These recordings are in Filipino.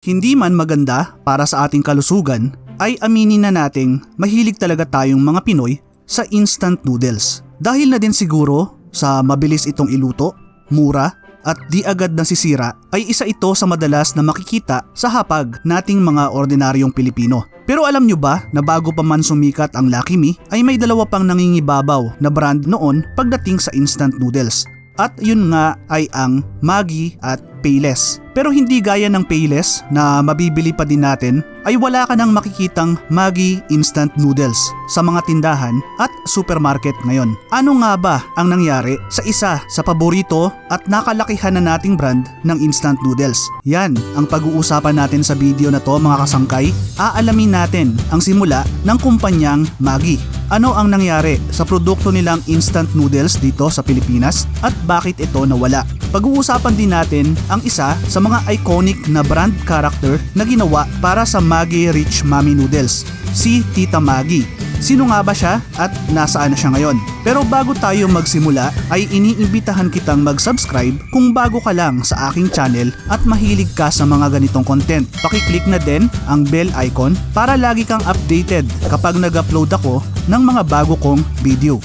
Hindi man maganda para sa ating kalusugan, ay aminin na nating mahilig talaga tayong mga Pinoy sa instant noodles. Dahil na din siguro sa mabilis itong iluto, mura at di agad nasisira, ay isa ito sa madalas na makikita sa hapag nating mga ordinaryong Pilipino. Pero alam nyo ba na bago pa man sumikat ang Lucky Me ay may dalawa pang nangingibabaw na brand noon pagdating sa instant noodles. At yun nga ay ang Maggi at Payless. Pero hindi gaya ng Payless na mabibili pa din natin, ay wala ka nang makikitang Maggi instant noodles sa mga tindahan at supermarket ngayon. Ano nga ba ang nangyari sa isa sa paborito at nakalakihan na nating brand ng instant noodles? Yan ang pag-uusapan natin sa video na to mga kasangkay. Aalamin natin ang simula ng kumpanyang Maggi. Ano ang nangyari sa produkto nilang instant noodles dito sa Pilipinas at bakit ito nawala? Pag-uusapan din natin ang isa sa mga iconic na brand character na ginawa para sa Maggi Rich Mommy Noodles, si Tita Maggi. Sino nga ba siya at nasaan na siya ngayon? Pero bago tayo magsimula ay iniimbitahan kitang mag-subscribe kung bago ka lang sa aking channel at mahilig ka sa mga ganitong content. Pakiclick na din ang bell icon para lagi kang updated kapag nag-upload ako ng mga bago kong video.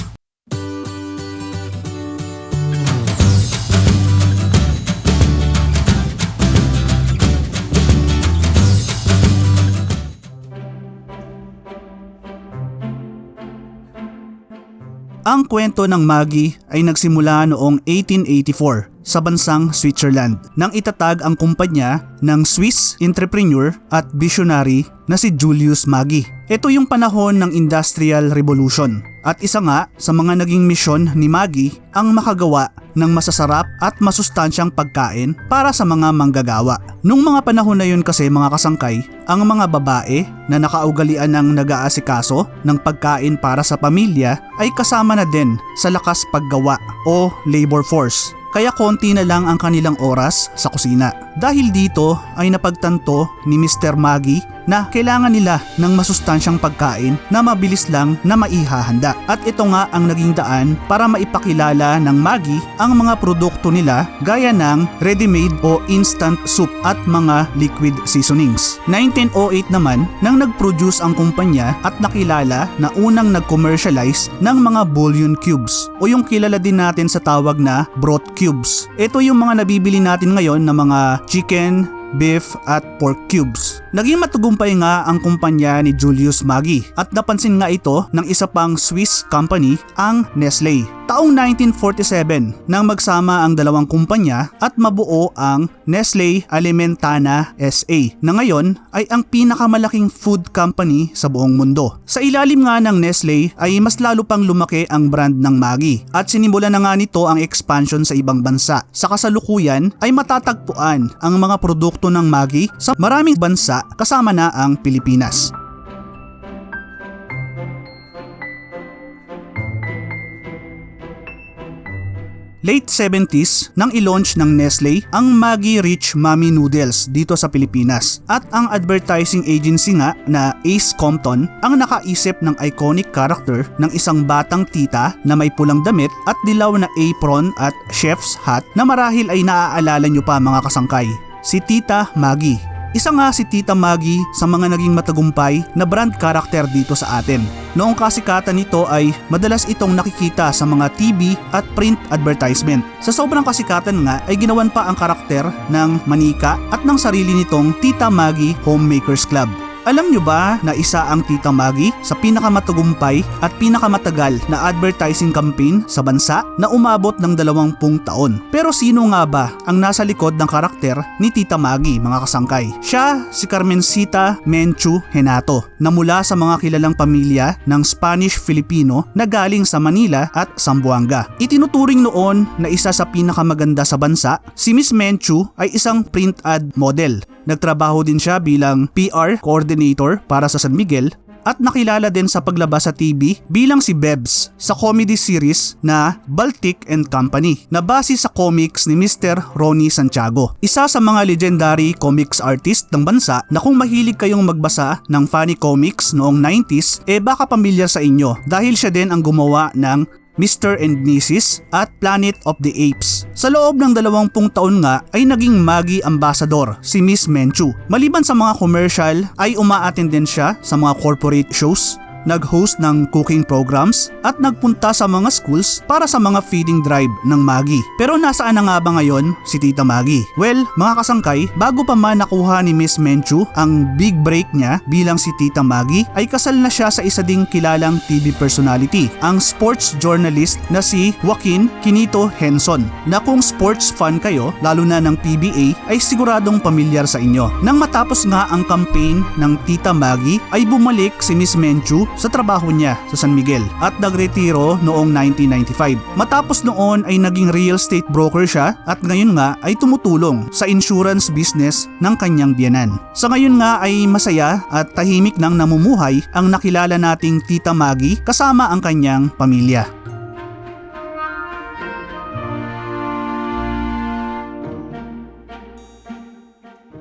Ang kwento ng Maggi ay nagsimula noong 1884 sa bansang Switzerland nang itatag ang kumpanya ng Swiss entrepreneur at visionary na si Julius Maggi. Ito yung panahon ng Industrial Revolution at isa nga sa mga naging misyon ni Maggi ang makagawa ng masasarap at masustansyang pagkain para sa mga manggagawa. Nung mga panahon na yun kasi mga kasangkay, ang mga babae na nakaugalian ng nag-aasikaso ng pagkain para sa pamilya ay kasama na din sa lakas paggawa o labor force. Kaya konti na lang ang kanilang oras sa kusina. Dahil dito ay napagtanto ni Mr. Maggi na kailangan nila ng masustansyang pagkain na mabilis lang na maihahanda. At ito nga ang naging daan para maipakilala ng Maggi ang mga produkto nila gaya ng ready-made o instant soup at mga liquid seasonings. 1908 naman nang nag-produce ang kumpanya at nakilala na unang nag-commercialize ng mga bouillon cubes o yung kilala din natin sa tawag na broth cubes. Ito yung mga nabibili natin ngayon na mga chicken, beef at pork cubes. Naging matagumpay nga ang kumpanya ni Julius Maggi at napansin nga ito ng isa pang Swiss company, ang Nestle. Taong 1947 nang magsama ang dalawang kumpanya at mabuo ang Nestle Alimentana SA na ngayon ay ang pinakamalaking food company sa buong mundo. Sa ilalim nga ng Nestle ay mas lalo pang lumaki ang brand ng Maggi at sinimula na nga nito ang expansion sa ibang bansa. Sa kasalukuyan ay matatagpuan ang mga produkto ng Maggi sa maraming bansa kasama na ang Pilipinas. Late 70s nang i-launch ng Nestle ang Maggi Rich Mommy Noodles dito sa Pilipinas at ang advertising agency nga na Ace Compton ang nakaisip ng iconic character ng isang batang tita na may pulang damit at dilaw na apron at chef's hat na marahil ay naaalala nyo pa mga kasangkay, si Tita Maggi. Isa nga si Tita Maggi sa mga naging matagumpay na brand character dito sa atin. Noong kasikatan nito ay madalas itong nakikita sa mga TV at print advertisement. Sa sobrang kasikatan nga ay ginawan pa ang karakter ng manika at ng sarili nitong Tita Maggi Homemakers Club. Alam nyo ba na isa ang Tita Maggi sa pinakamatagumpay at pinakamatagal na advertising campaign sa bansa na umabot ng 20 taon? Pero sino nga ba ang nasa likod ng karakter ni Tita Maggi mga kasangkay? Siya si Carmencita Menchu Henato na mula sa mga kilalang pamilya ng Spanish-Filipino na galing sa Manila at Zamboanga. Itinuturing noon na isa sa pinakamaganda sa bansa, si Miss Menchu ay isang print ad model. Nagtrabaho din siya bilang PR coordinator para sa San Miguel at nakilala din sa paglabas sa TV bilang si Bebs sa comedy series na Baltic and Company na base sa comics ni Mr. Ronnie Santiago. Isa sa mga legendary comics artist ng bansa na kung mahilig kayong magbasa ng funny comics noong 90s baka pamilyar sa inyo dahil siya din ang gumawa ng Mr. and Mrs. at Planet of the Apes. Sa loob ng 20 taon nga ay naging Maggi ambassador si Miss Menchu. Maliban sa mga commercial ay uma-attend din siya sa mga corporate shows, nag-host ng cooking programs at nagpunta sa mga schools para sa mga feeding drive ng Maggi. Pero nasaan na nga ba ngayon si Tita Maggi? Well, mga kasangkay, bago pa man nakuha ni Miss Menchu ang big break niya bilang si Tita Maggi, ay kasal na siya sa isa ding kilalang TV personality, ang sports journalist na si Joaquin Quinito Henson, na kung sports fan kayo, lalo na ng PBA, ay siguradong pamilyar sa inyo. Nang matapos nga ang campaign ng Tita Maggi, ay bumalik si Miss Menchu sa trabaho niya sa San Miguel at nagretiro noong 1995. Matapos noon ay naging real estate broker siya at ngayon nga ay tumutulong sa insurance business ng kanyang biyenan. Sa ngayon nga ay masaya at tahimik nang namumuhay ang nakilala nating Tita Maggi kasama ang kanyang pamilya.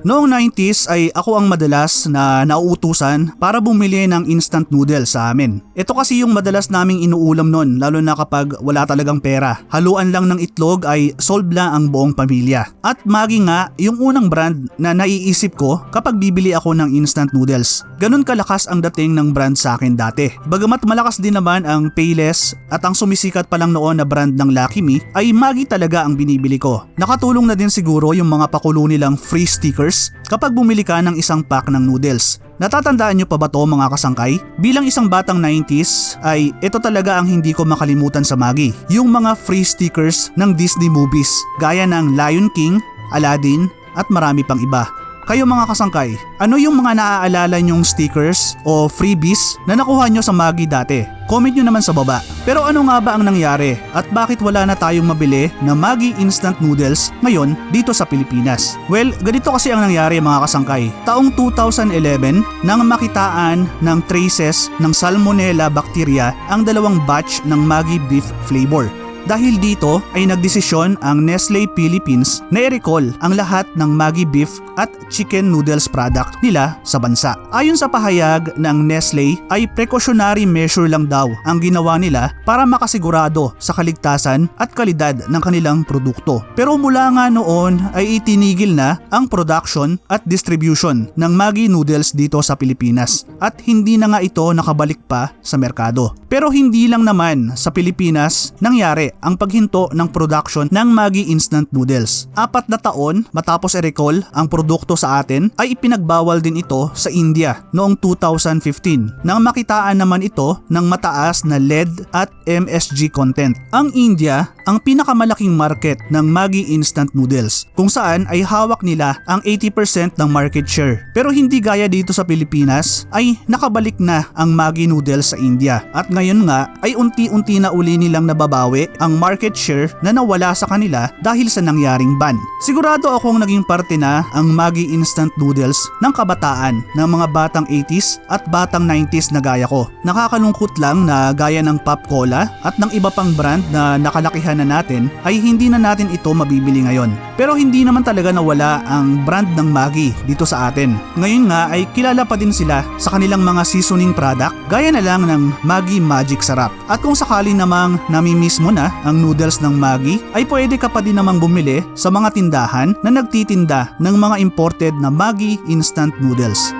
Noong 90s ay ako ang madalas na nauutusan para bumili ng instant noodles sa amin. Ito kasi yung madalas naming inuulam noon, lalo na kapag wala talagang pera. Haluan lang ng itlog ay solve lang ang buong pamilya. At Maggi nga yung unang brand na naiisip ko kapag bibili ako ng instant noodles. Ganun kalakas ang dating ng brand sa akin dati. Bagamat malakas din naman ang Payless at ang sumisikat pa lang noon na brand ng Lucky Me, ay Maggi talaga ang binibili ko. Nakatulong na din siguro yung mga pakulo nilang free stickers kapag bumili ka ng isang pack ng noodles. Natatandaan nyo pa ba to mga kasangkay? Bilang isang batang 90s ay ito talaga ang hindi ko makalimutan sa Maggi. Yung mga free stickers ng Disney movies gaya ng Lion King, Aladdin at marami pang iba. Kayo mga kasangkay, ano yung mga naaalala nyong stickers o freebies na nakuha nyo sa Maggi dati? Comment nyo naman sa baba. Pero ano nga ba ang nangyari at bakit wala na tayong mabili na Maggi instant noodles ngayon dito sa Pilipinas? Well, ganito kasi ang nangyari mga kasangkay. Taong 2011 nang makitaan ng traces ng Salmonella bacteria ang dalawang batch ng Maggi beef flavor. Dahil dito ay nagdesisyon ang Nestle Philippines na i-recall ang lahat ng Maggi beef at chicken noodles product nila sa bansa. Ayon sa pahayag ng Nestle ay precautionary measure lang daw ang ginawa nila para makasigurado sa kaligtasan at kalidad ng kanilang produkto. Pero mula nga noon ay itinigil na ang production at distribution ng Maggi noodles dito sa Pilipinas at hindi na nga ito nakabalik pa sa merkado. Pero hindi lang naman sa Pilipinas nangyari ang paghinto ng production ng Maggi instant noodles. 4 na taon matapos i-recall ang produkto sa atin ay ipinagbawal din ito sa India noong 2015 nang makitaan naman ito ng mataas na lead at MSG content. Ang India ang pinakamalaking market ng Maggi instant noodles kung saan ay hawak nila ang 80% ng market share. Pero hindi gaya dito sa Pilipinas ay nakabalik na ang Maggi noodles sa India at ngayon nga ay unti-unti na uli nilang nababawi ang market share na nawala sa kanila dahil sa nangyaring ban. Sigurado akong naging parte na ang Maggi instant noodles ng kabataan ng mga batang 80s at batang 90s na gaya ko. Nakakalungkot lang na gaya ng Pop Cola at ng iba pang brand na nakalakihan na natin ay hindi na natin ito mabibili ngayon. Pero hindi naman talaga nawala ang brand ng Maggi dito sa atin. Ngayon nga ay kilala pa din sila sa kanilang mga seasoning product gaya na lang ng Maggi Magic Sarap. At kung sakali namang namimiss mo na ang noodles ng Maggi ay pwede ka pa din namang bumili sa mga tindahan na nagtitinda ng mga imported na Maggi instant noodles.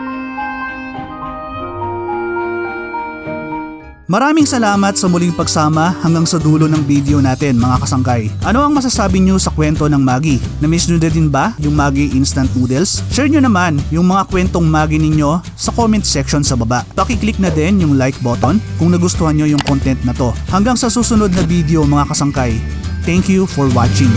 Maraming salamat sa muling pagsama hanggang sa dulo ng video natin mga kasangkay. Ano ang masasabi nyo sa kwento ng Maggi? Na-miss nyo na din ba yung Maggi instant noodles? Share nyo naman yung mga kwentong Maggi ninyo sa comment section sa baba. Paki-click na din yung like button kung nagustuhan nyo yung content na to. Hanggang sa susunod na video mga kasangkay. Thank you for watching.